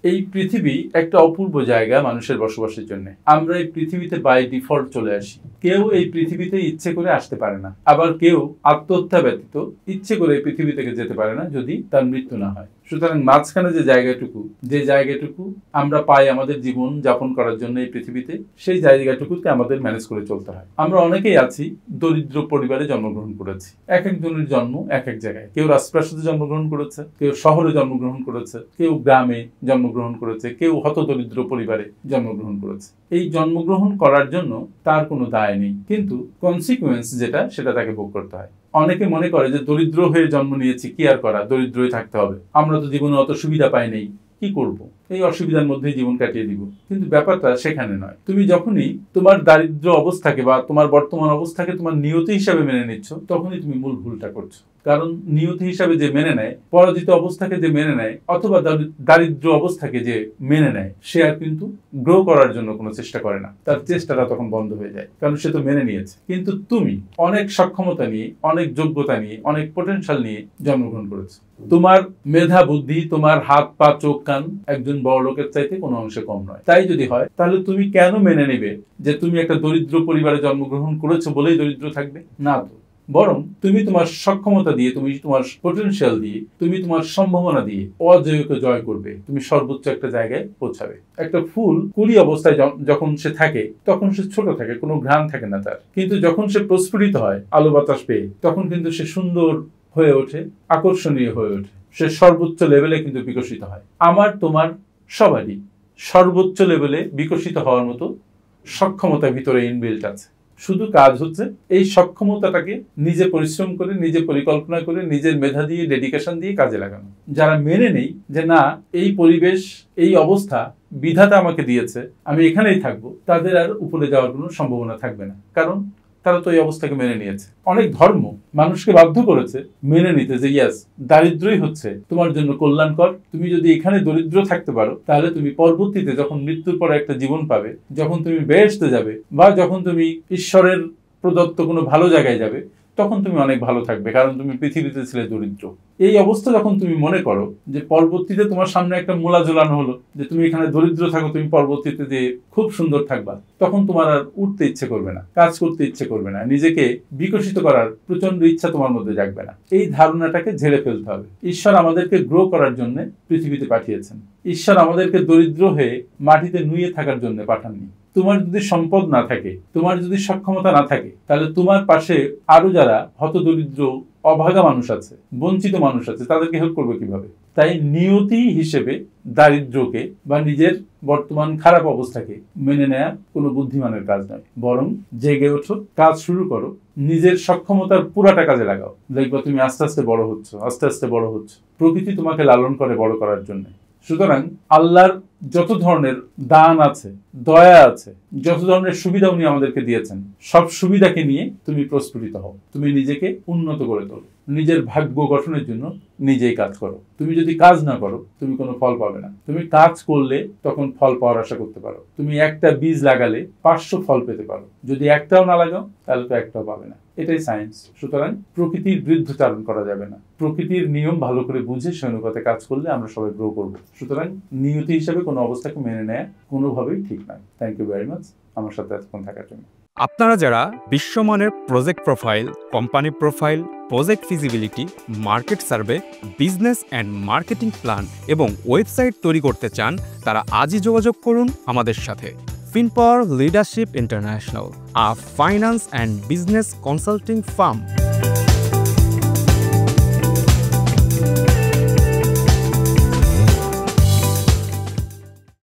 এই পৃথিবী একটা অপূর্ব জায়গা মানুষের বসবাসের জন্য। আমরা এই পৃথিবীতে বাই ডিফল্ট চলে আসি। কেউ এই পৃথিবীতে ইচ্ছে করে আসতে পারে না, আবার কেউ আত্মহত্যা ব্যতীত ইচ্ছে করে এই পৃথিবী থেকে যেতে পারে না যদি তার মৃত্যু না হয়। সুতরাং মাঝখানে যে জায়গাটুকু আমরা পাই আমাদের জীবন যাপন করার জন্য এই পৃথিবীতে, সেই জায়গাটুকুকে আমাদের ম্যানেজ করে চলতে হয়। আমরা অনেকেই আছি দরিদ্র পরিবারে জন্মগ্রহণ করেছি। এক একজনের জন্ম এক এক জায়গায়। কেউ রাজপ্রাসাদে জন্মগ্রহণ করেছে, কেউ শহরে জন্মগ্রহণ করেছে, কেউ গ্রামে জন্মগ্রহণ করেছে, কেউ হতদরিদ্র পরিবারে জন্মগ্রহণ করেছে। এই জন্মগ্রহণ করার জন্য তার কোনো দায় নেই, কিন্তু কনসিকুয়েন্স সেটা তাকে ভোগ করতে হয়। অনেকে মনে করে যে দরিদ্র হয়ে জন্ম নিয়েছি, কি আর করা, দরিদ্রই থাকতে হবে, আমরা তো জীবনে অত সুবিধা পাই নেই, কি করব, এই অসুবিধার মধ্যেই জীবন কাটিয়ে দিব। কিন্তু ব্যাপারটা সেখানে নয়। তুমি যখনই তোমার দারিদ্র অবস্থাকে বা তোমার বর্তমান অবস্থাকে তোমার নিয়তি হিসাবে মেনে নিচ্ছ, তখনই তুমি মূল ভুলটা করছো। কারণ নিয়তি হিসাবে যে মেনে নেয়, পরাজিত অবস্থাকে যে মেনে নেয়, অথবা দারিদ্র অবস্থাকে যে মেনে নেয়, সে আর কিন্তু গ্রো করার জন্য কোনো চেষ্টা করে না। তার চেষ্টাটা তখন বন্ধ হয়ে যায়, কারণ সে তো মেনে নিয়েছে। কিন্তু তুমি অনেক সক্ষমতা নিয়ে, অনেক যোগ্যতা নিয়ে, অনেক পোটেনশিয়াল নিয়ে জন্মগ্রহণ করেছো। তোমার মেধা বুদ্ধি, তোমার হাত পা চোখ কান একজন বড় লোকের চাইতে কোনো অংশে কম নয়। তাই যদি হয়, তাহলে তুমি কেন মেনে নেবে যে তুমি একটা দরিদ্র পরিবারে জন্মগ্রহণ করেছো বলেই দরিদ্র থাকবে? না তো, বরং তুমি তোমার সক্ষমতা দিয়ে, তুমি তোমার পোটেনশিয়াল দিয়ে, তুমি তোমার সম্ভাবনা দিয়ে অজয়কে জয় করবে। তুমি সর্বোচ্চ একটা জায়গায় পৌঁছাবে। একটা ফুল কুড়ি অবস্থায় যখন সে থাকে, তখন সে ছোট থাকে, কোনো ঘ্রাণ থাকে না তার। কিন্তু যখন সে প্রস্ফুটিত হয় আলো বাতাস পেয়ে, তখন কিন্তু সে সুন্দর হয়ে ওঠে, আকর্ষণীয় হয়ে ওঠে, সে সর্বোচ্চ লেভেলে কিন্তু বিকশিত হয়। আমার তোমার সবারই সর্বোচ্চ লেভেলে বিকশিত হওয়ার মতো সক্ষমতা ভিতরে ইনবিল্ট আছে। শুধু কাজ হচ্ছে এই সক্ষমতাটাকে নিজে পরিশ্রম করে, নিজে পরিকল্পনা করে, নিজের মেধা দিয়ে, ডেডিকেশন দিয়ে কাজে লাগানো। যারা মেনে নেই যে না, এই পরিবেশ, এই অবস্থা বিধাতা আমাকে দিয়েছে, আমি এখানেই থাকবো, তাদের আর উপরে যাওয়ার কোনো সম্ভাবনা থাকবে না, কারণ তারা তো এই অবস্থাকে মেনে নিয়েছে। অনেক ধর্ম মানুষকে বাধ্য করেছে মেনে নিতে যে ইয়াস, দারিদ্রই হচ্ছে তোমার জন্য কল্যাণকর। তুমি যদি এখানে দরিদ্র থাকতে পারো, তাহলে তুমি পরবর্তীতে যখন মৃত্যুর পরে একটা জীবন পাবে, যখন তুমি বেহেশতে যাবে, বা যখন তুমি ঈশ্বরের প্রদত্ত কোনো ভালো জায়গায় যাবে, তখন তুমি অনেক ভালো থাকবে, কারণ তুমি পৃথিবীতে ছিলে দরিদ্র। এই অবস্থা যখন তুমি মনে করো যে পরবর্তীতে তোমার সামনে একটা মূলা ঝোলানো হলো যে তুমি এখানে দরিদ্র থাকো, তুমি পরবর্তীতে যে খুব সুন্দর থাকবা, তখন তোমার আর উঠতে ইচ্ছে করবে না, কাজ করতে ইচ্ছে করবে না, নিজেকে বিকশিত করার প্রচন্ড ইচ্ছা তোমার মধ্যে জাগবে না। এই ধারণাটাকে ঝেড়ে ফেলতে হবে। ঈশ্বর আমাদেরকে গ্রো করার জন্য পৃথিবীতে পাঠিয়েছেন। ঈশ্বর আমাদেরকে দরিদ্র হয়ে মাটিতে নুয়ে থাকার জন্য পাঠাননি। তোমার যদি সম্পদ না থাকে, তোমার যদি সক্ষমতা না থাকে, তাহলে তোমার পাশে আরো যারা হতদরিদ্র, অভাগা মানুষ আছে, বঞ্চিত মানুষ আছে, তাদেরকে হেল্প করবে কিভাবে? তাই নিয়তি হিসেবে দারিদ্রকে বা নিজের বর্তমান খারাপ অবস্থাকে মেনে নেওয়া কোনো বুদ্ধিমানের কাজ নয়। বরং জেগে ওঠো, কাজ শুরু করো, নিজের সক্ষমতার পুরাটা কাজে লাগাও। দেখবা তুমি আস্তে আস্তে বড় হচ্ছ, আস্তে আস্তে বড় হচ্ছ। প্রকৃতি তোমাকে লালন করে বড় করার জন্য। সুতরাং আল্লাহর যত ধরনের দান আছে, দয়া আছে, যত ধরনের সুবিধা উনি আমাদেরকে দিয়েছেন, সব সুবিধাকে নিয়ে তুমি প্রস্ফুটিত হও। তুমি নিজেকে উন্নত করে তোলো। নিজের ভাগ্য গঠনের জন্য নিজেই কাজ করো। তুমি যদি কাজ না করো, তুমি কোনো ফল পাবে না। তুমি কাজ করলে তখন ফল পাওয়ার আশা করতে পারো। তুমি একটা বীজ লাগালে 500 ফল পেতে পারো। যদি একটাও না লাগাও, তাহলে তো একটাও পাবে না। এটাই সায়েন্স। সুতরাং প্রকৃতির বিরুদ্ধাচারণ করা যাবে না। প্রকৃতির নিয়ম ভালো করে বুঝে সেই অনুপাতে কাজ করলে আমরা সবাই গ্রো করবো। সুতরাং নিয়তি হিসাবে কোনো অবস্থাকে মেনে নেয় কোনোভাবেই ঠিক নয়। থ্যাংক ইউ ভেরি মাচ আমার সাথে এতক্ষণ থাকার জন্য। আপনারা যারা বিশ্বমানের project profile, company profile, project feasibility, market survey, business and marketing plan এবং ওয়েবসাইট তৈরি করতে চান, তারা আজই যোগাযোগ করুন আমাদের সাথে। FinPower Leadership International, a finance and business consulting firm.